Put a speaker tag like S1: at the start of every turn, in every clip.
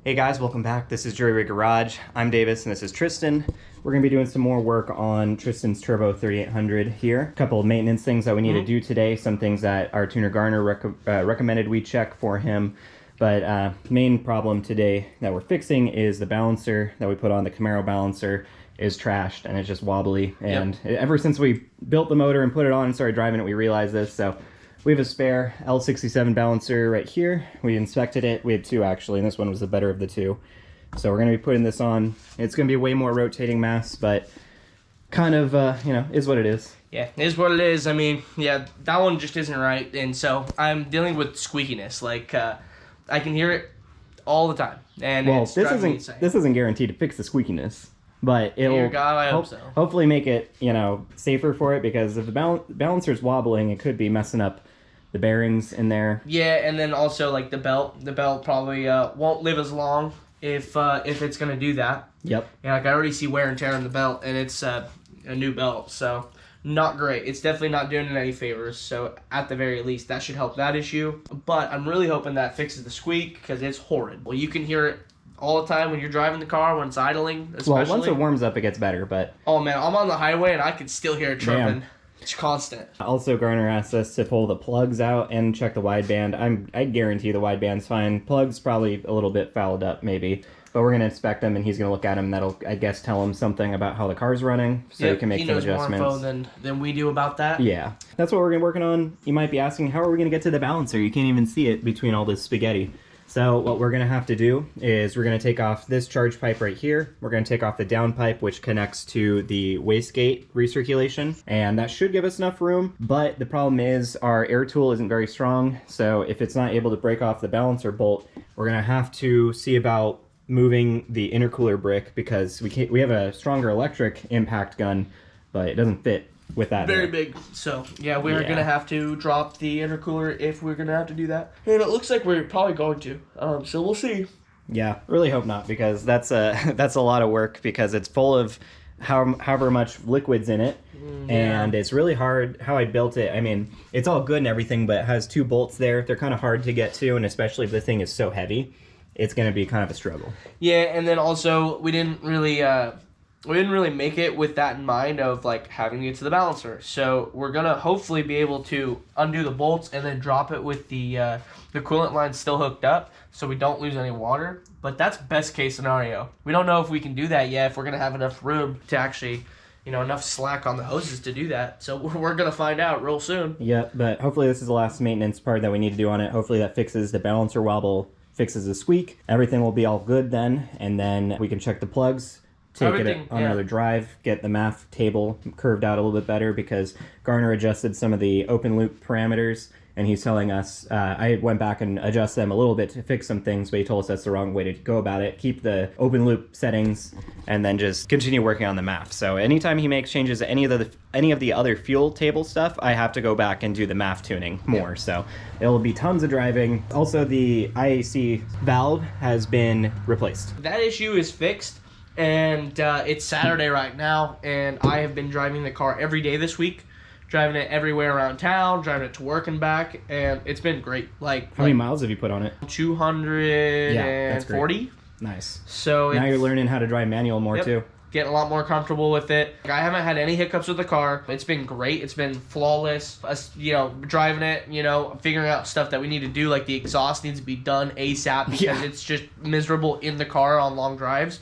S1: Hey guys, welcome back. This is Jury Rig Garage. I'm Davis and this is Tristan. We're going to be doing some more work on Tristan's Turbo 3800 here. A couple of maintenance things that we need to do today, some things that our tuner Garner recommended we check for him. But main problem today that we're fixing is the balancer that we put on the Camaro balancer is trashed and it's just wobbly. And ever since we built the motor and put it on and started driving it, we realized this. So we have a spare L67 balancer right here. We inspected it. We had two actually, and this one was the better of the two. So we're going to be putting this on. It's going to be way more rotating mass, but kind of, you know, is what it is.
S2: Yeah, it is what it is. I mean, yeah, that one just isn't right. And so I'm dealing with squeakiness. Like, I can hear it all the time. And
S1: well,
S2: it's
S1: this isn't guaranteed to fix the squeakiness, but it'll
S2: Dear God, I hope so.
S1: Hopefully make it, you know, safer for it, because if the balancer's wobbling, it could be messing up the bearings in there.
S2: Yeah, and then also like the belt probably won't live as long if it's gonna do that.
S1: Yep.
S2: Yeah, like I already see wear and tear in the belt, and it's a new belt, so not great. It's definitely not doing it any favors. So at the very least, that should help that issue. But I'm really hoping that fixes the squeak, because it's horrid. Well, you can hear it all the time when you're driving the car, when it's idling, especially.
S1: Well, once it warms up, it gets better, but
S2: oh man, I'm on the highway and I can still hear it chirping. Damn. It's constant.
S1: Also, Garner asked us to pull the plugs out and check the wideband. I guarantee the wideband's fine. Plugs probably a little bit fouled up, maybe. But we're going to inspect them, and he's going to look at them. That'll, I guess, tell him something about how the car's running, so he can make some adjustments.
S2: He knows more info than we do about that.
S1: Yeah. That's what we're going to be working on. You might be asking, how are we going to get to the balancer? You can't even see it between all this spaghetti. So what we're going to have to do is we're going to take off this charge pipe right here. We're going to take off the down pipe, which connects to the wastegate recirculation, and that should give us enough room. But the problem is our air tool isn't very strong, so if it's not able to break off the balancer bolt, we're going to have to see about moving the intercooler brick, because we have a stronger electric impact gun, but it doesn't fit with that
S2: very big. So yeah, we're gonna have to drop the intercooler if we're gonna have to do that, and it looks like we're probably going to. So we'll see.
S1: Yeah, really hope not, because that's a lot of work, because it's full of however much liquids in it. And it's really hard how I built it. I mean, it's all good and everything, but it has two bolts there. They're kind of hard to get to, and especially if the thing is so heavy, it's going to be kind of a struggle.
S2: Yeah, and then also we didn't really make it with that in mind of like having to get to the balancer. So we're gonna hopefully be able to undo the bolts and then drop it with the coolant line still hooked up, so we don't lose any water. But that's best case scenario. We don't know if we can do that yet, if we're gonna have enough room to actually, you know, enough slack on the hoses to do that. So we're gonna find out real soon.
S1: Yeah, but hopefully this is the last maintenance part that we need to do on it. Hopefully that fixes the balancer wobble, fixes the squeak. Everything will be all good then, and then we can check the plugs, take it on another drive, get the MAF table curved out a little bit better, because Garner adjusted some of the open loop parameters, and he's telling us, I went back and adjusted them a little bit to fix some things, but he told us that's the wrong way to go about it. Keep the open loop settings and then just continue working on the MAF. So anytime he makes changes to any of the other fuel table stuff, I have to go back and do the MAF tuning more. Yeah. So it'll be tons of driving. Also, the IAC valve has been replaced.
S2: That issue is fixed. And it's Saturday right now, and I have been driving the car every day this week, driving it everywhere around town, driving it to work and back, and it's been great. How
S1: many miles have you put on it?
S2: 240.
S1: Nice.
S2: So
S1: now you're learning how to drive manual more too.
S2: Getting a lot more comfortable with it. I haven't had any hiccups with the car. It's been great. It's been flawless. You know, driving it, you know, figuring out stuff that we need to do, like the exhaust needs to be done ASAP, because it's just miserable in the car on long drives.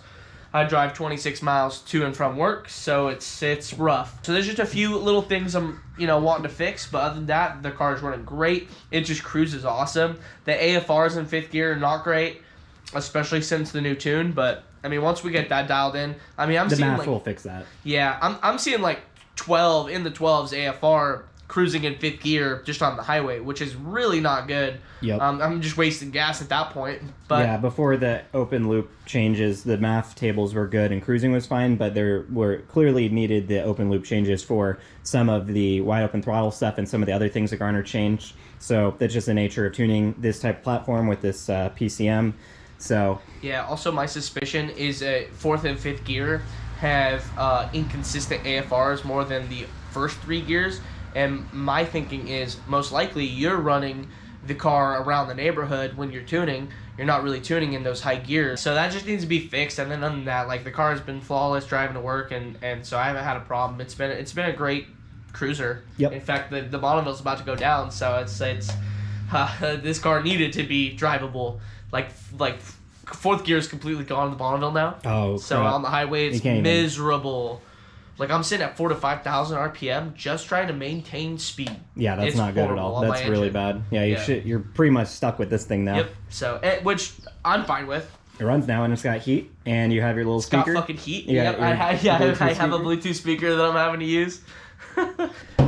S2: I drive 26 miles to and from work, so it's rough. So there's just a few little things I'm, you know, wanting to fix, but other than that, the car's running great. It just cruises awesome. The AFRs in 5th gear are not great, especially since the new tune, but I mean, once we get that dialed in, I mean,
S1: the MAF will fix that.
S2: Yeah, I'm seeing like 12 in the 12s AFR cruising in 5th gear just on the highway, which is really not good.
S1: Yep.
S2: I'm just wasting gas at that point. But
S1: yeah, before the open loop changes, the MAF tables were good and cruising was fine, but there were clearly needed the open loop changes for some of the wide open throttle stuff and some of the other things that Garner changed. So that's just the nature of tuning this type of platform with this PCM. So
S2: yeah, also my suspicion is 4th and 5th gear have inconsistent AFRs more than the first 3 gears. And my thinking is most likely you're running the car around the neighborhood when you're tuning. You're not really tuning in those high gears. So that just needs to be fixed. And then other than that, like, the car has been flawless driving to work, and so I haven't had a problem. It's been a great cruiser.
S1: Yep.
S2: In fact, the Bonneville's about to go down, so it's this car needed to be drivable. Like fourth gear is completely gone in the Bonneville now.
S1: Oh,
S2: so
S1: crap.
S2: on the highway it's miserable. Like, I'm sitting at 4,000 to 5,000 RPM just trying to maintain speed.
S1: Yeah, that's not good at all. That's really bad. Yeah, you're pretty much stuck with this thing now.
S2: Yep. So, which I'm fine with.
S1: It runs now and it's got heat, and you have your little speaker.
S2: It's got fucking heat.
S1: Yeah,
S2: yep. I have a Bluetooth speaker that I'm having to use.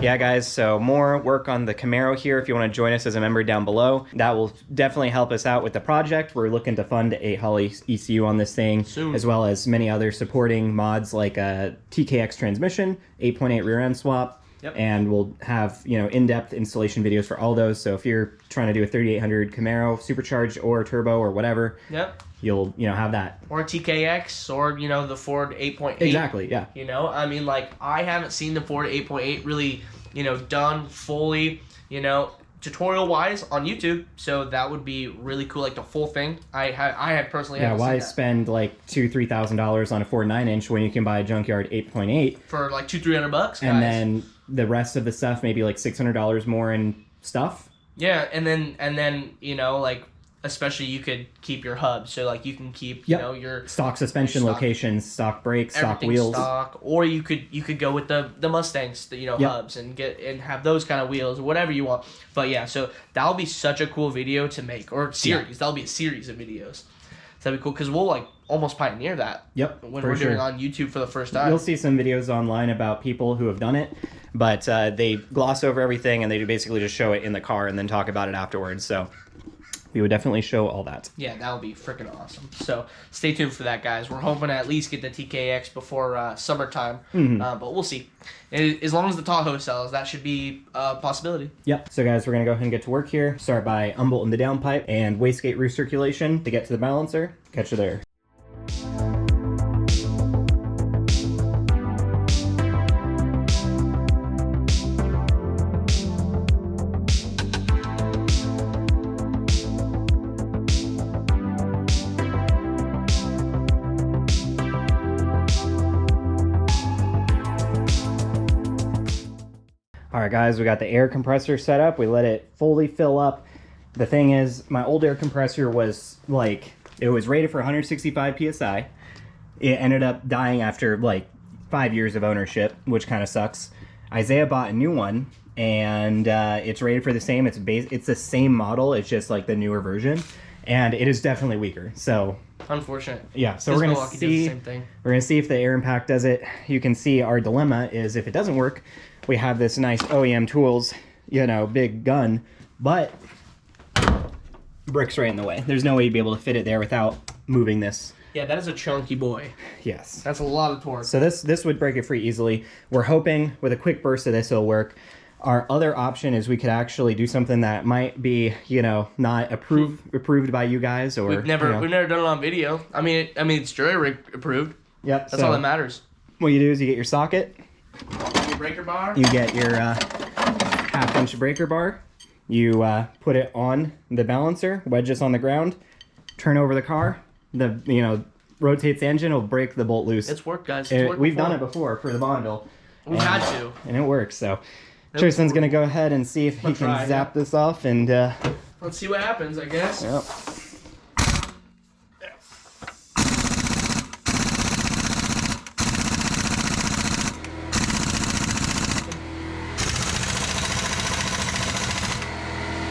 S1: Yeah, guys, so more work on the Camaro here. If you want to join us as a member down below, that will definitely help us out with the project. We're looking to fund a Holley ECU on this thing,
S2: soon,
S1: as well as many other supporting mods like a TKX transmission, 8.8 rear end swap, and we'll have, you know, in-depth installation videos for all those. So if you're trying to do a 3800 Camaro supercharged or turbo or whatever, you'll, you know, have that.
S2: Or a TKX, or, you know, the Ford 8.8.
S1: Exactly, yeah.
S2: You know, I mean, like, I haven't seen the Ford 8.8 really, you know, done fully, you know, tutorial-wise on YouTube. So that would be really cool, like the full thing. I had personally haven't
S1: why
S2: seen that.
S1: spend like $2,000-$3,000 on a Ford 9-inch when you can buy a junkyard 8.8
S2: for like $200-$300 bucks, guys.
S1: And then the rest of the stuff, maybe like $600 more in stuff.
S2: Yeah, and then you know, like, especially you could keep your hub, so like you can keep you know your
S1: stock suspension locations, stock brakes, stock wheels,
S2: stock, or you could go with the Mustangs, you know, hubs, and have those kind of wheels, whatever you want. But yeah, so that'll be such a cool video to make, or series. That'll be a series of videos. So that'd be cool because we'll like almost pioneer that.
S1: Yep,
S2: when we're doing it on YouTube for the first time.
S1: You'll see some videos online about people who have done it, but they gloss over everything and they basically just show it in the car and then talk about it afterwards. So we would definitely show all that. Yeah,
S2: that would be freaking awesome. So stay tuned for that, guys. We're hoping to at least get the TKX before summertime, but we'll see. As long as the Tahoe sells, that should be a possibility.
S1: Yep. So, guys, we're going to go ahead and get to work here. Start by unbolting the downpipe and wastegate recirculation to get to the balancer. Catch you there. Alright guys, we got the air compressor set up. We let it fully fill up. The thing is, my old air compressor was like, it was rated for 165 PSI. It ended up dying after like 5 years of ownership, which kind of sucks. Isaiah bought a new one, and it's rated for the same. It's the same model, it's just like the newer version, and it is definitely weaker. So
S2: unfortunate.
S1: Yeah, so we're gonna see. We're gonna see if the air impact does it. You can see our dilemma is if it doesn't work, we have this nice OEM tools, you know, big gun, but brick's right in the way. There's no way you'd be able to fit it there without moving this.
S2: Yeah, that is a chunky boy.
S1: Yes.
S2: That's a lot of torque.
S1: So this would break it free easily. We're hoping with a quick burst of this it'll work. Our other option is we could actually do something that might be, you know, not approved by you guys, or
S2: we've never done it on video. I mean it's jury rig approved.
S1: Yep.
S2: That's all that matters.
S1: What you do is you get your socket.
S2: Your breaker bar.
S1: You get your half-inch breaker bar. You put it on the balancer, wedge this on the ground, turn over the car. Rotates the engine, will break the bolt loose.
S2: It's worked, guys.
S1: We've done it before for the Bonneville.
S2: We've had to.
S1: And it works, so. Tristan's going to go ahead and see if he can zap this off, and
S2: let's see what happens, I guess.
S1: Yep.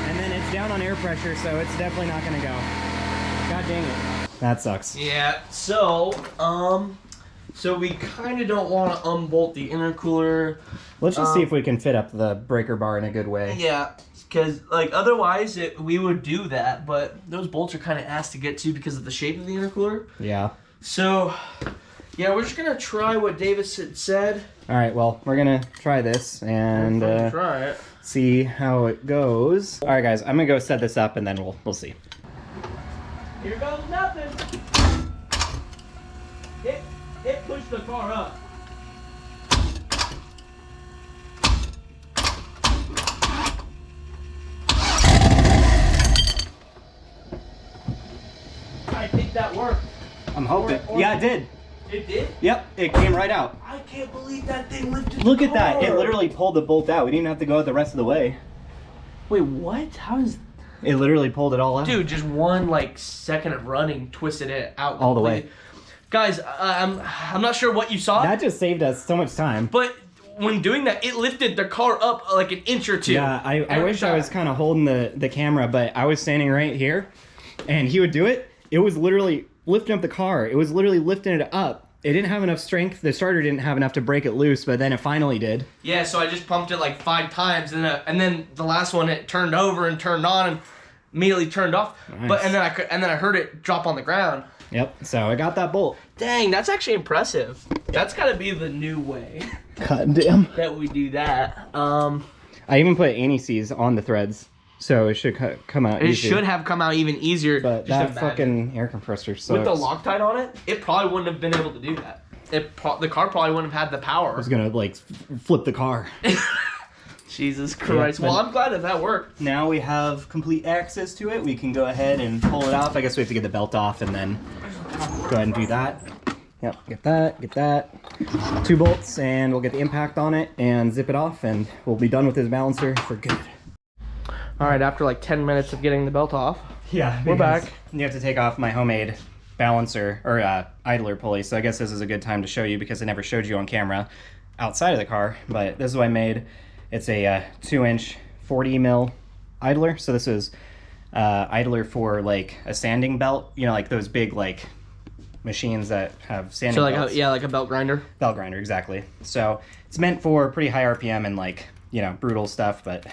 S1: And then it's down on air pressure, so it's definitely not going to go. God dang it. That sucks.
S2: Yeah, so we kind of don't want to unbolt the intercooler.
S1: Let's just see if we can fit up the breaker bar in a good way.
S2: Yeah, because like otherwise we would do that, but those bolts are kind of ass to get to because of the shape of the intercooler.
S1: Yeah. So,
S2: yeah, we're just gonna try what Davis had said.
S1: All right, well, we're gonna try this and
S2: try it.
S1: See how it goes. All right, guys, I'm gonna go set this up and then we'll see.
S2: Here goes nothing. It pushed the car up. believe that worked.
S1: I'm hoping. Yeah, it did.
S2: It did?
S1: Yep, it came right out.
S2: I can't believe that thing lifted.
S1: Look at that. It literally pulled the bolt out. We didn't have to go the rest of the way.
S2: Wait, what? How is...
S1: It literally pulled it all out.
S2: Dude, just one like second of running twisted it out
S1: all the way.
S2: Guys, I'm not sure what you saw.
S1: That just saved us so much time.
S2: But when doing that, it lifted the car up like an inch or two.
S1: Yeah, I wish I was kind of holding the camera, but I was standing right here, and he would do it. It was literally lifting up the car. It was literally lifting it up. It didn't have enough strength. The starter didn't have enough to break it loose, but then it finally did. Yeah, so I just pumped it like 5 times, and then the last one it turned over and turned on and immediately turned off. Nice. But and then I heard it drop on the ground. Yep. So I got that bolt.
S2: Dang, that's actually impressive. That's got to be the new way.
S1: God damn.
S2: That we do that.
S1: I even put anti-seize on the threads, so it should come out.
S2: It should have come out even easier.
S1: But that fucking air compressor sucks.
S2: With the Loctite on it, it probably wouldn't have been able to do that. The car probably wouldn't have had the power.
S1: I was gonna like flip the car.
S2: Jesus Christ. Yeah, well, I'm glad that worked. Now we have complete access to it. We can go ahead and pull it off. I guess we have to get the belt off and then go ahead and do that. Yep, get that. 2 bolts, and we'll get the impact on it and zip it off, and we'll be done with this balancer for good. All right, after like 10 minutes of getting the belt off, yeah, we're back. You have to take off my homemade balancer or idler pulley, so I guess this is a good time to show you because I never showed you on camera outside of the car, but this is what I made. It's a 2-inch 40 mil idler. So this is idler for like a sanding belt, you know, like those big like machines that have sanding belts. So like a belt grinder? Belt grinder, exactly. So it's meant for pretty high RPM and like, you know, brutal stuff, but...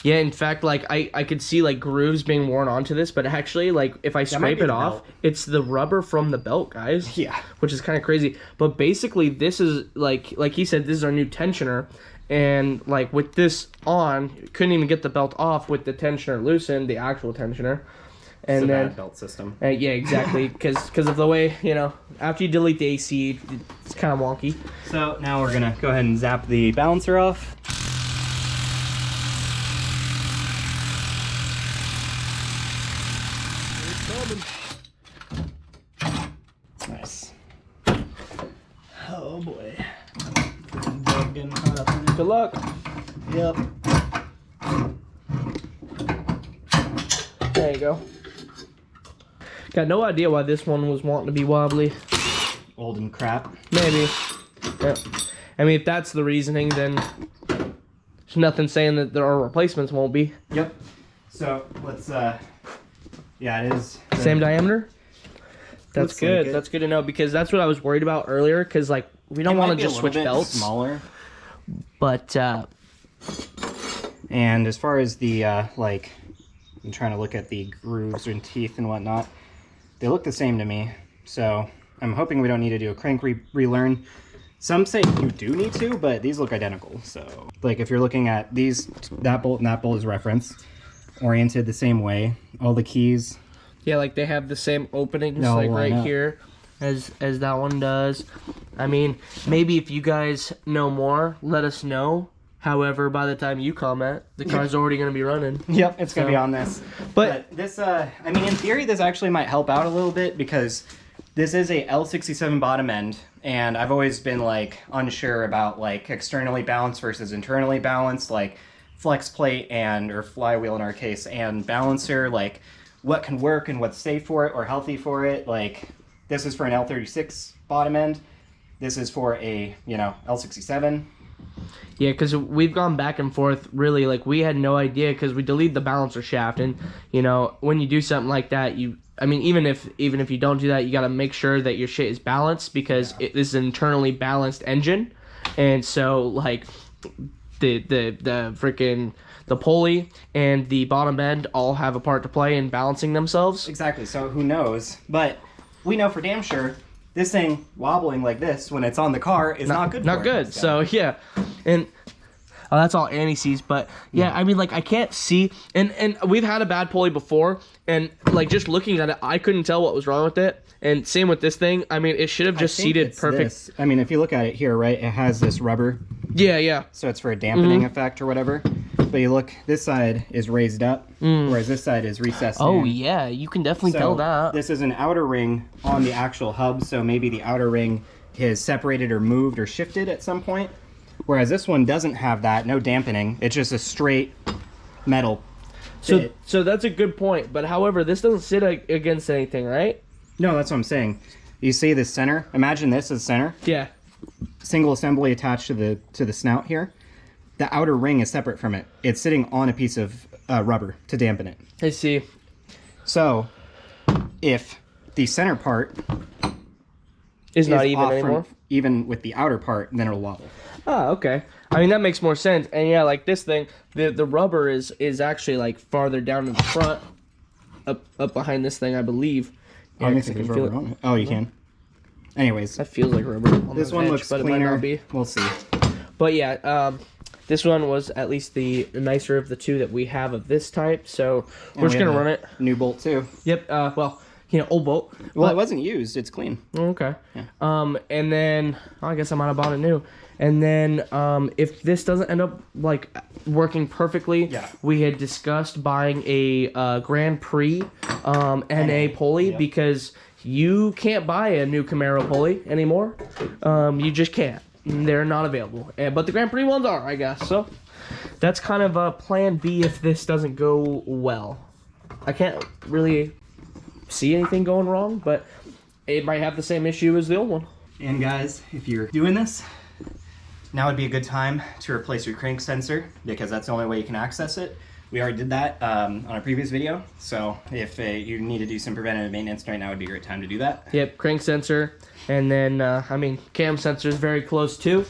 S2: Yeah, in fact, like I could see like grooves being worn onto this, but actually like if I scrape it off, it's the rubber from the belt, guys. Yeah. Which is kind of crazy. But basically this is like he said, this is our new tensioner. And like with this on, couldn't even get the belt off with the tensioner loosened, the actual tensioner. And it's then bad belt system. Yeah, exactly, because of the way, you know, after you delete the AC, it's kind of wonky. So now we're gonna go ahead and zap the balancer off. Nice. Oh boy. Good luck. Yep. There you go. Got no idea why this one was wanting to be wobbly. Old and crap. Maybe. Yep. I mean, if that's the reasoning, then there's nothing saying that there are replacements won't be. Yep. So let's yeah, it is. Same diameter? That's good. Like that's good to know because that's what I was worried about earlier because like we don't want to just switch belts. Smaller. But and as far as the like I'm trying to look at the grooves and teeth and whatnot, they look the same to me, so I'm hoping we don't need to do a crank relearn. Some say you do need to, but these look identical. So like if you're looking at these, that bolt and that bolt is reference oriented the same way, all the keys, yeah, like they have the same openings like right here as that one does. I mean, maybe if you guys know more, let us know. However, by the time you comment, the car's already going to be running. Yep, it's going to be on this. But this, I mean, in theory, this actually might help out a little bit because this is a L67 bottom end, and I've always been like unsure about like externally balanced versus internally balanced, like flex plate and or flywheel in our case and balancer, like what can work and what's safe for it or healthy for it. Like this is for an L36 bottom end. This is for a, you know, L67. Yeah, because we've gone back and forth, really, like, we had no idea, because we deleted the balancer shaft, and, you know, when you do something like that, I mean, even if you don't do that, you got to make sure that your shit is balanced, because this is an internally balanced engine, and so, like, the freaking, the pulley and the bottom end all have a part to play in balancing themselves. Exactly, so who knows, but we know for damn sure, this thing wobbling like this when it's on the car is not good for it. Not good. So yeah, and that's all Annie sees. But yeah, I mean, like I can't see, and we've had a bad pulley before, and like just looking at it, I couldn't tell what was wrong with it. And same with this thing. I mean, it should have just seated perfect. I mean, if you look at it here, right, it has this rubber. Yeah, yeah. So it's for a dampening effect or whatever. But
S1: But you look, this side is raised up, whereas this side is recessed in.
S2: Oh yeah, you can definitely tell that.
S1: This is an outer ring on the actual hub, so maybe the outer ring is separated or moved or shifted at some point. Whereas this one doesn't have that, no dampening. It's just a straight metal bit.
S2: So that's a good point. But however, this doesn't sit against anything, right?
S1: No, that's what I'm saying. You see the center? Imagine this as center.
S2: Yeah.
S1: Single assembly attached to the snout here. The outer ring is separate from it. It's sitting on a piece of rubber to dampen it.
S2: I see.
S1: So if the center part
S2: is not even anymore,
S1: even with the outer part, then it'll wobble.
S2: Oh, okay. I mean, that makes more sense. And yeah, like this thing, the rubber is actually like farther down in the front, up behind this thing, I believe.
S1: Yeah, I think rubber on it. Oh, you can. Anyways,
S2: that feels like rubber. On
S1: this
S2: the
S1: one
S2: edge,
S1: looks
S2: but
S1: cleaner.
S2: It might not be.
S1: We'll see.
S2: But yeah, this one was at least the nicer of the two that we have of this type. So we're just gonna run it.
S1: New bolt too.
S2: Yep. Well, you know, old bolt.
S1: Well, it wasn't used. It's clean.
S2: Okay.
S1: Yeah.
S2: And then I guess I might have bought it new. And then if this doesn't end up like working perfectly, we had discussed buying a Grand Prix NA pulley because you can't buy a new Camaro pulley anymore. You just can't. They're not available. But the Grand Prix ones are, I guess. So that's kind of a plan B if this doesn't go well. I can't really see anything going wrong, but it might have the same issue as the old one.
S1: And guys, if you're doing this, now would be a good time to replace your crank sensor because that's the only way you can access it. We already did that on a previous video, so if you need to do some preventative maintenance right now would be a great time to do that.
S2: Yep, crank sensor, and then I mean cam sensor is very close too,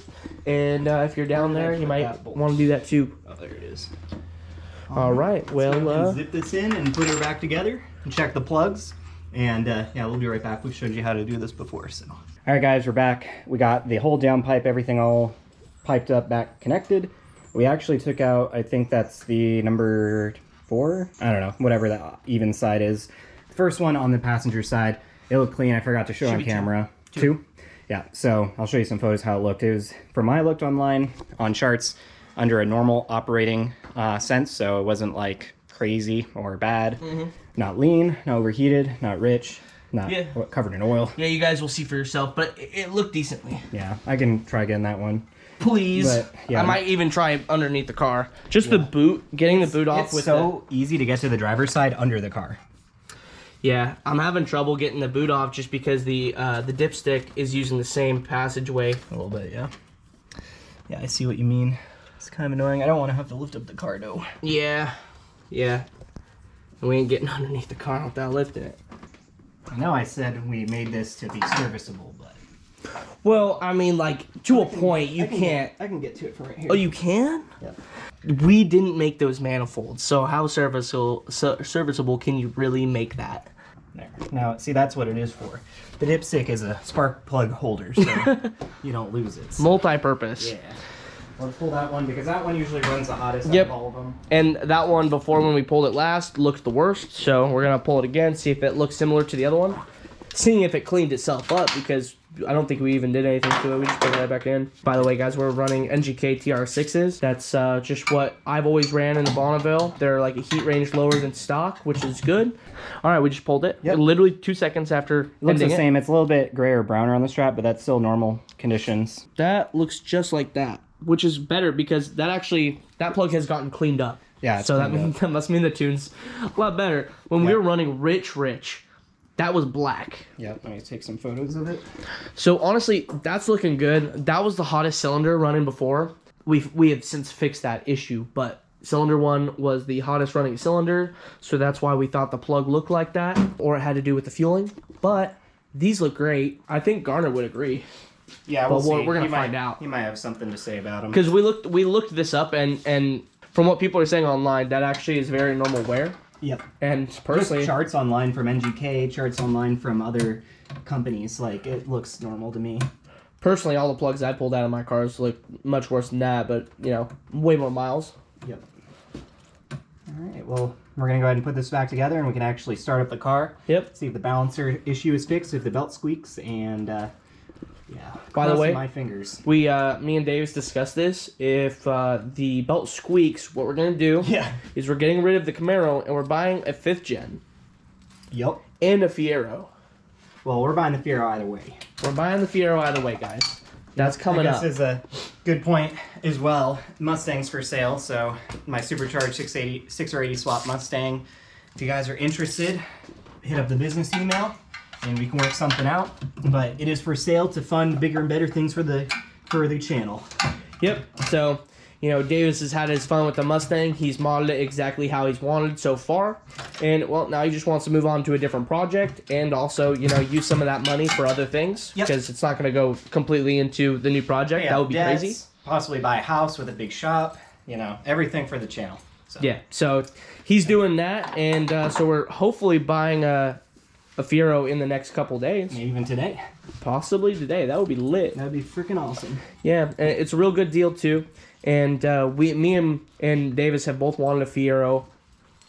S2: and if you're down there, you might want to do that too.
S1: Oh, there it is.
S2: All right, well,
S1: zip this in and put her back together and check the plugs, and yeah, we'll be right back. We've showed you how to do this before, so. All right, guys, we're back. We got the whole down pipe, everything all piped up, back connected. We actually took out, I think that's the number 4, I don't know, whatever that even side is. The first one on the passenger side, it looked clean. I forgot to show on camera. Two? Yeah, so I'll show you some photos how it looked. It was, from what I looked online on charts, under a normal operating sense, so it wasn't like crazy or bad. Not lean, not overheated, not rich, not covered in oil.
S2: Yeah, you guys will see for yourself, but it looked decently.
S1: Yeah, I can try getting that one.
S2: Please.
S1: But, yeah.
S2: I might even try underneath the car. Just the boot, getting the boot off with
S1: It's so easy to get to the driver's side under the car.
S2: Yeah, I'm having trouble getting the boot off just because the dipstick is using the same passageway.
S1: A little bit, yeah. Yeah, I see what you mean. It's kind of annoying. I don't want to have to lift up the car, though.
S2: Yeah. Yeah. And we ain't getting underneath the car without lifting it.
S1: I know I said we made this to be serviceable, but...
S2: Well, I mean, like, to a point, you can't...
S1: I can get to it from right here.
S2: Oh, you can?
S1: Yeah.
S2: We didn't make those manifolds, so how serviceable can you really make that?
S1: There. Now, see, that's what it is for. The dipstick is a spark plug holder, so you don't lose it. So.
S2: Multi-purpose.
S1: Yeah. Let's pull that one, because that one usually runs the hottest out of all of them.
S2: And that one, before when we pulled it last, looked the worst, so we're going to pull it again, see if it looks similar to the other one. Seeing if it cleaned itself up, because I don't think we even did anything to it. We just put it right back in. By the way, guys, we're running NGK TR6s. That's just what I've always ran in the Bonneville. They're like a heat range lower than stock, which is good. All right, we just pulled it. Yep. Literally 2 seconds after
S1: it looks the same. It's a little bit grayer browner on the strap, but that's still normal conditions.
S2: That looks just like that, which is better because that plug has gotten cleaned up.
S1: Yeah,
S2: so that must mean the tune's a lot better. When we were running Rich, that was black.
S1: Yeah, let me take some photos of it.
S2: So honestly, that's looking good. That was the hottest cylinder running before. We have since fixed that issue, but cylinder 1 was the hottest running cylinder, so that's why we thought the plug looked like that, or it had to do with the fueling. But these look great. I think Garner would agree.
S1: Yeah, we'll see.
S2: We're gonna find out.
S1: He might have something to say about them.
S2: Because we looked this up, and from what people are saying online, that actually is very normal wear.
S1: Yep.
S2: And personally,
S1: just charts online from NGK, charts online from other companies, like it looks normal to me.
S2: Personally, all the plugs I pulled out of my cars look much worse than that, but you know, way more miles.
S1: Yep. All right. Well, we're gonna go ahead and put this back together, and we can actually start up the car.
S2: Yep.
S1: See if the balancer issue is fixed, if the belt squeaks, and Yeah.
S2: By the way,
S1: my fingers.
S2: me and Davis discussed this. If the belt squeaks, what we're gonna do is we're getting rid of the Camaro and we're buying a 5th gen.
S1: Yep.
S2: And a Fiero.
S1: Well, we're buying the Fiero either way.
S2: We're buying the Fiero either way, guys. That's coming up.
S1: This is a good point as well. Mustang's for sale, so my supercharged 680 swap Mustang. If you guys are interested, hit up the business email and we can work something out. But it is for sale to fund bigger and better things for the channel.
S2: Yep. So, you know, Davis has had his fun with the Mustang. He's modeled it exactly how he's wanted so far. And, well, now he just wants to move on to a different project and also, you know, use some of that money for other things. Because it's not going to go completely into the new project.
S1: Yeah,
S2: that would be
S1: debts,
S2: crazy.
S1: Possibly buy a house with a big shop. You know, everything for the channel. So.
S2: Yeah, so he's doing that. And so we're hopefully buying a Fiero in the next couple days.
S1: Maybe even today.
S2: Possibly today. That would be lit.
S1: That would be freaking awesome.
S2: Yeah, and it's a real good deal, too. And me and Davis have both wanted a Fiero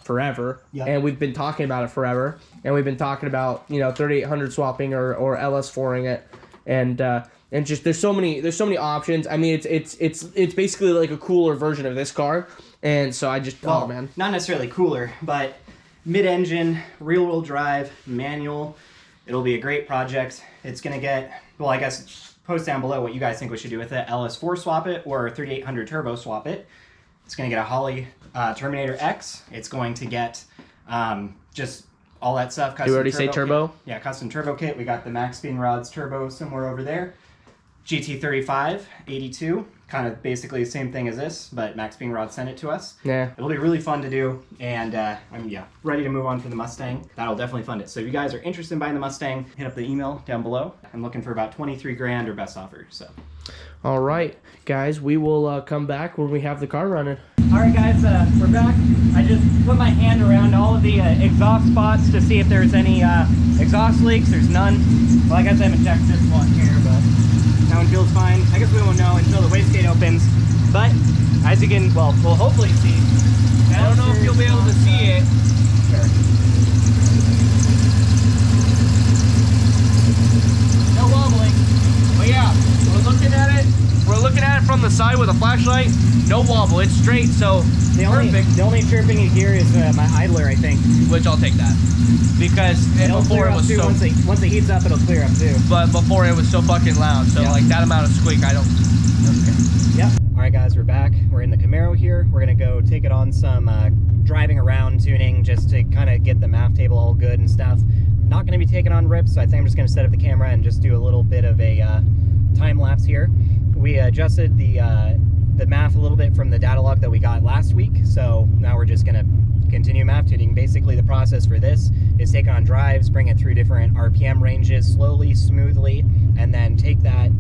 S2: forever, and we've been talking about it forever, and we've been talking about 3800 swapping or LS4ing it, and just there's so many options. I mean, it's basically like a cooler version of this car, and so I just oh man,
S1: not necessarily cooler, but mid-engine, rear-wheel drive, manual. It'll be a great project. It's gonna get I guess. Post down below what you guys think we should do with it. LS4 swap it or 3800 turbo swap it. It's going to get a Holley Terminator X. It's going to get just all that stuff.
S2: Custom. You already say turbo?
S1: Kit. Yeah, custom turbo kit. We got the Max Spin Rods turbo somewhere over there. GT35 82. Kind of basically the same thing as this, but Max Spin Rod sent it to us.
S2: Yeah.
S1: It'll be really fun to do, and I'm ready to move on to the Mustang. That'll definitely fund it. So if you guys are interested in buying the Mustang, hit up the email down below. I'm looking for about 23 grand or best offer. So.
S2: All right, guys, we will come back when we have the car running.
S1: All right, guys, we're back. I just put my hand around all of the exhaust spots to see if there's any exhaust leaks. There's none. Well, I guess I haven't checked this one here, but that one feels fine. I guess we won't know until the wastegate opens. But as you can, we'll hopefully see.
S2: I don't know if you'll be able to see it.
S1: Sure. No wobbling.
S2: But yeah, we're looking at it. We're looking at it from the side with a flashlight. No wobble. It's straight, so perfect.
S1: The only chirping you hear is my idler, I think.
S2: Which I'll take that. Because before it was
S1: too,
S2: so...
S1: Once it heats up, it'll clear up too.
S2: But before it was so fucking loud. So like that amount of squeak, I don't... Okay.
S1: Yep. All right, guys, we're back. We're in the Camaro here. We're going to go take it on some driving around tuning just to kind of get the map table all good and stuff. Not going to be taking on rips, so I think I'm just going to set up the camera and just do a little bit of a time lapse here. We adjusted the math a little bit from the data log that we got last week, so now we're just going to continue map tuning. Basically, the process for this is take on drives, bring it through different RPM ranges slowly, smoothly, and then take that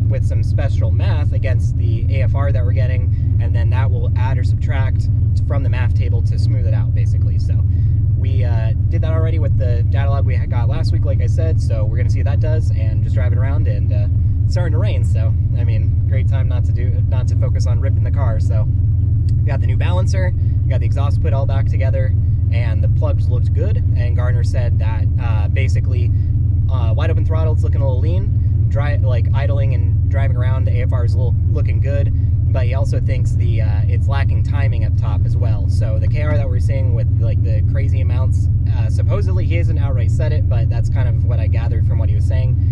S1: with some special math against the AFR that we're getting, and then that will add or subtract from the math table to smooth it out, basically. So we did that already with the data log we got last week, like I said, so we're going to see what that does, and just drive it around, and it's starting to rain, so, I mean, great time not to focus on ripping the car. So we got the new balancer, we got the exhaust put all back together, and the plugs looked good, and Gardner said that basically wide open throttle, it's looking a little lean, like idling and driving around, the AFR is looking good, but he also thinks it's lacking timing up top as well. So the KR that we're seeing with like the crazy amounts, supposedly he hasn't outright said it, but that's kind of what I gathered from what he was saying.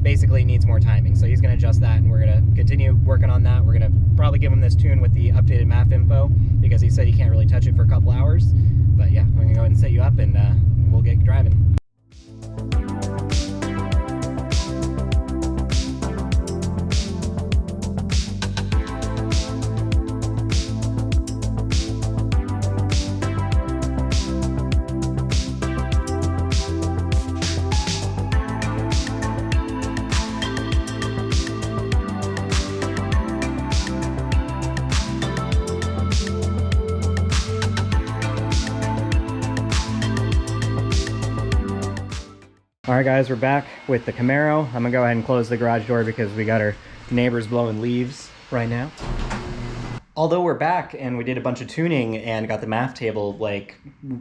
S1: Basically needs more timing, so he's going to adjust that, and we're going to continue working on that. We're going to probably give him this tune with the updated map info, because he said he can't really touch it for a couple hours. But yeah, I'm going to go ahead and set you up, and we'll get driving. All right, guys, we're back with the Camaro. I'm gonna go ahead and close the garage door because we got our neighbors blowing leaves right now. Although we're back and we did a bunch of tuning and got the math table like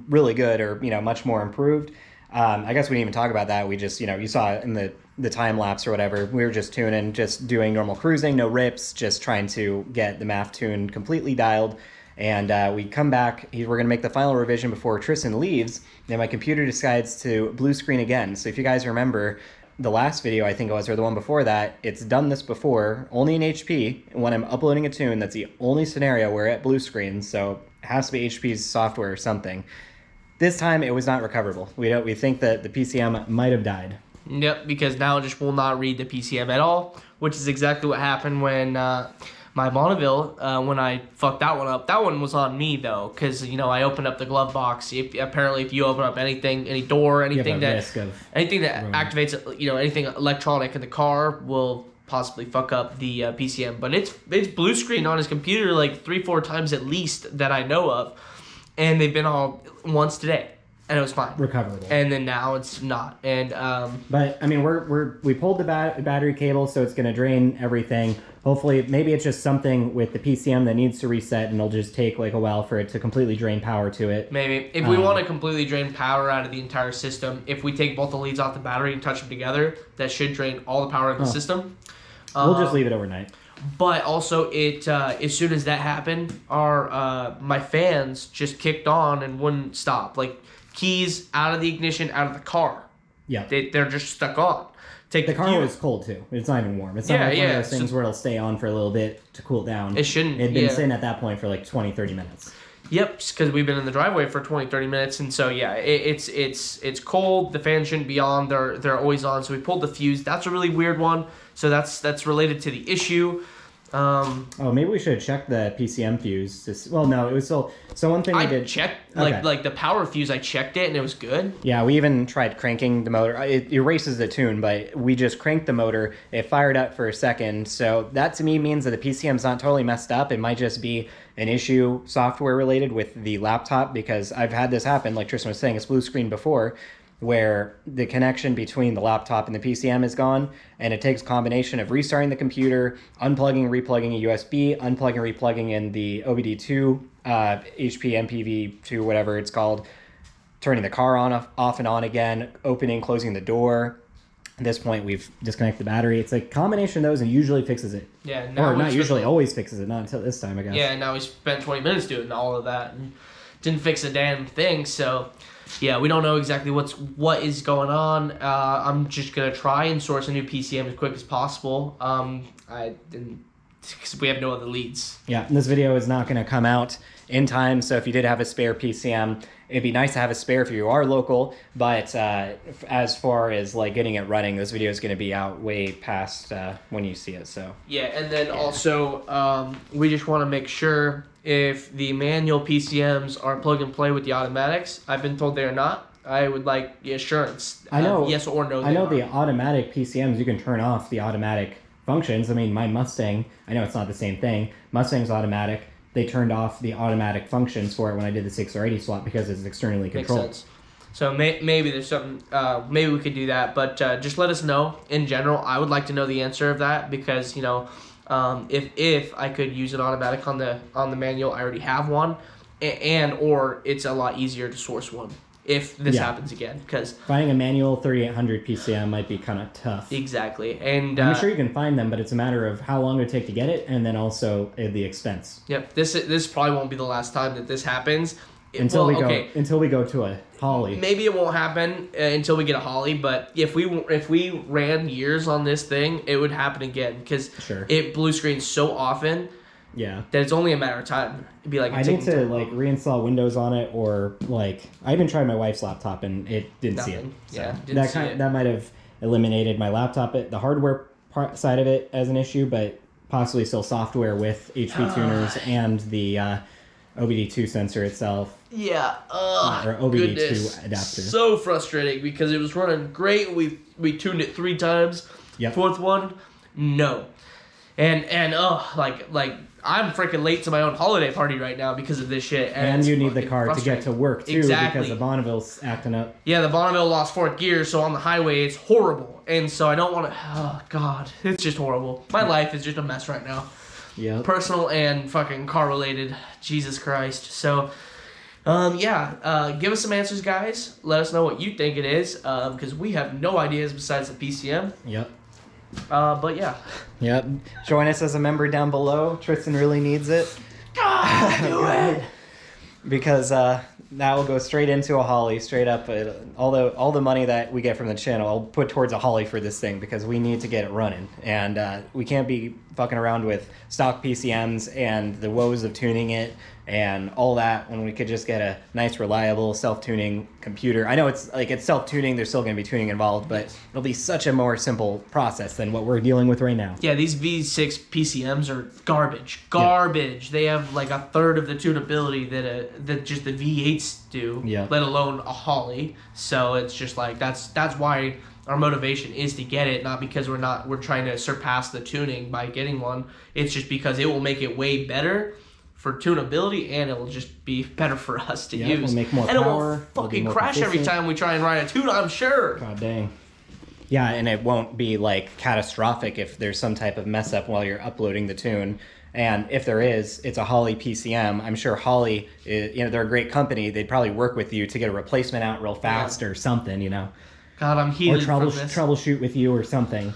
S1: really good, or much more improved, I guess we didn't even talk about that. We just, you saw it in the time lapse or whatever. We were just tuning, just doing normal cruising, no rips, just trying to get the MAF tune completely dialed. And we come back. We're going to make the final revision before Tristan leaves. Then my computer decides to blue screen again. So if you guys remember the last video, I think it was, or the one before that, it's done this before, only in HP. When I'm uploading a tune, that's the only scenario where it blue screens. So it has to be HP's software or something. This time, it was not recoverable. We think that the PCM might have died.
S2: Yep, because now it just will not read the PCM at all, which is exactly what happened when my Bonneville, when I fucked that one up. That one was on me, though, because, I opened up the glove box. Apparently, if you open up anything, any door, anything that activates, anything electronic in the car will possibly fuck up the PCM. But it's blue screen on his computer like 3-4 times at least that I know of. And they've been all once today, and it was fine,
S1: recoverable.
S2: And then now it's not. And
S1: but I mean, we pulled the battery cable, so it's going to drain everything. Hopefully, maybe it's just something with the PCM that needs to reset, and it'll just take like a while for it to completely drain power to it.
S2: Maybe if we want to completely drain power out of the entire system, if we take both the leads off the battery and touch them together, that should drain all the power of the system.
S1: We'll just leave it overnight.
S2: But also, as soon as that happened, my fans just kicked on and wouldn't stop. Like, keys out of the ignition, out of the car. Yeah. They're just stuck on.
S1: The car was cold, too. It's not even warm. It's not like one of those things where it'll stay on for a little bit to cool down.
S2: It shouldn't.
S1: It had been sitting at that point for like 20, 30 minutes.
S2: Yep, because we've been in the driveway for 20, 30 minutes. And so, it's cold. The fans shouldn't be on. They're always on. So we pulled the fuse. That's a really weird one. So that's related to the issue.
S1: Maybe we should have checked the PCM fuse. No, it was still. So one thing I did
S2: check like the power fuse. I checked it and it was good.
S1: Yeah, we even tried cranking the motor. It erases the tune, but we just cranked the motor. It fired up for a second. So that to me means that the PCM's not totally messed up. It might just be an issue software related with the laptop, because I've had this happen. Like Tristan was saying, it's blue screen before, where the connection between the laptop and the PCM is gone, and it takes a combination of restarting the computer, unplugging and replugging a USB, unplugging and replugging in the OBD2, HP MPV2, whatever it's called, turning the car off and on again, opening, closing the door. At this point, we've disconnected the battery. It's a combination of those, and usually fixes it.
S2: Yeah,
S1: or not usually, always fixes it. Not until this time, I guess.
S2: Yeah, now we spent 20 minutes doing all of that and didn't fix a damn thing, so... Yeah, we don't know exactly what is going on. I'm just gonna try and source a new PCM as quick as possible. Because we have no other leads. Yeah, and this video is not gonna come out in time. So if you did have a spare PCM, it'd be nice to have a spare if you are local. But as far as like getting it running, this video is gonna be out way past when you see it. So yeah, and then also we just want to make sure. If the manual PCMs are plug and play with the automatics, I've been told they are not. I would like the assurance.
S1: I know.
S2: Yes or no.
S1: I know the automatic PCMs, you can turn off the automatic functions. I mean, my Mustang, I know it's not the same thing. Mustang's automatic. They turned off the automatic functions for it when I did the 6R80 swap because it's externally controlled. Makes sense.
S2: So maybe there's something, maybe we could do that. But just let us know. In general, I would like to know the answer of that because, if I could use an automatic on the manual, I already have one, or it's a lot easier to source one if this happens again. Because
S1: finding a manual 3800 PCM might be kind of tough.
S2: Exactly, and
S1: I'm sure you can find them, but it's a matter of how long it would take to get it, and then also the expense.
S2: Yep, this probably won't be the last time that this happens.
S1: Until we go to a Holly.
S2: Maybe it won't happen until we get a Holly, but if we ran years on this thing, it would happen again because it blue screens so often. Yeah. That it's only a matter of time. It'd be like
S1: I need to reinstall Windows on it, or I even tried my wife's laptop and it didn't see it. So yeah, that might have eliminated my laptop, the hardware side of it as an issue, but possibly still software with HP tuners and the OBD2 sensor itself.
S2: Yeah.
S1: Or OBD2 adapter.
S2: So frustrating because it was running great. We tuned it 3 times. Yep. Fourth one, no. And I'm freaking late to my own holiday party right now because of this shit.
S1: And you need the car to get to work too because the Bonneville's acting up.
S2: Yeah, the Bonneville lost 4th gear, so on the highway it's horrible. And so I don't want to. Oh God, it's just horrible. My life is just a mess right now. Yeah. Personal and fucking car related. Jesus Christ. So Give us some answers, guys. Let us know what you think it is, because we have no ideas besides the PCM.
S1: Yep.
S2: But yeah.
S1: Yep. Join us as a member down below. Tristan really needs it.
S2: Do it.
S1: Because that will go straight into a Holly, straight up. All the money that we get from the channel, I'll put towards a Holly for this thing because we need to get it running. And we can't be fucking around with stock PCMs and the woes of tuning it and all that when we could just get a nice, reliable, self-tuning computer. I know it's self-tuning, there's still going to be tuning involved, but it'll be such a more simple process than what we're dealing with right now.
S2: Yeah, these V6 PCMs are garbage. Garbage. Yeah. They have like a third of the tunability that just the V8s do, let alone a Holly. So it's just like, that's why our motivation is to get it, not because we're trying to surpass the tuning by getting one. It's just because it will make it way better for tunability, and it will just be better for us to use.
S1: We'll make more
S2: and
S1: power.
S2: It won't fucking crash every time we try and ride a tune, I'm sure.
S1: God dang. Yeah, and it won't be like catastrophic if there's some type of mess up while you're uploading the tune. And if there is, it's a Holly PCM. I'm sure Holly, they're a great company. They'd probably work with you to get a replacement out real fast or something,
S2: God, I'm heated
S1: from this. Or troubleshoot with you or something.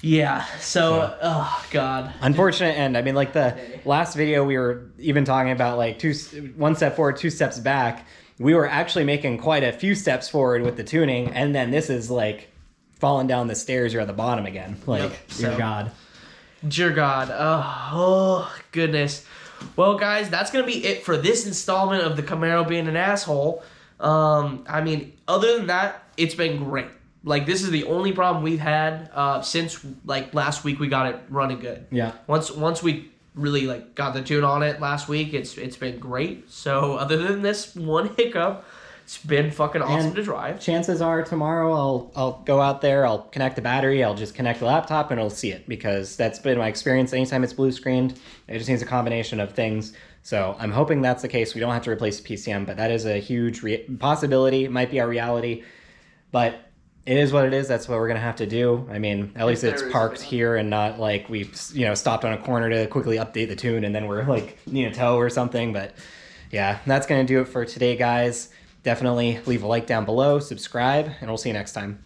S2: Yeah, so, oh, God.
S1: Unfortunate end. I mean, like the last video we were even talking about, like, 1 step forward, 2 steps back. We were actually making quite a few steps forward with the tuning, and then this is, like, falling down the stairs, you're at the bottom again. Like, dear God.
S2: Dear God. Oh, goodness. Well, guys, that's going to be it for this installment of the Camaro being an asshole. I mean, other than that, it's been great. Like, this is the only problem we've had since, like, last week we got it running good.
S1: Yeah.
S2: Once we really, like, got the tune on it last week, it's been great. So, other than this one hiccup, it's been fucking awesome to drive.
S1: Chances are tomorrow I'll go out there, I'll connect the battery, I'll just connect the laptop, and I'll see it. Because that's been my experience. Anytime it's blue screened, it just needs a combination of things. So, I'm hoping that's the case. We don't have to replace the PCM, but that is a huge possibility. It might be our reality. But it is what it is. That's what we're going to have to do. I mean, at least it's parked here and not like we've, stopped on a corner to quickly update the tune and then we're like, need a tow or something. But yeah, that's going to do it for today, guys. Definitely leave a like down below, subscribe, and we'll see you next time.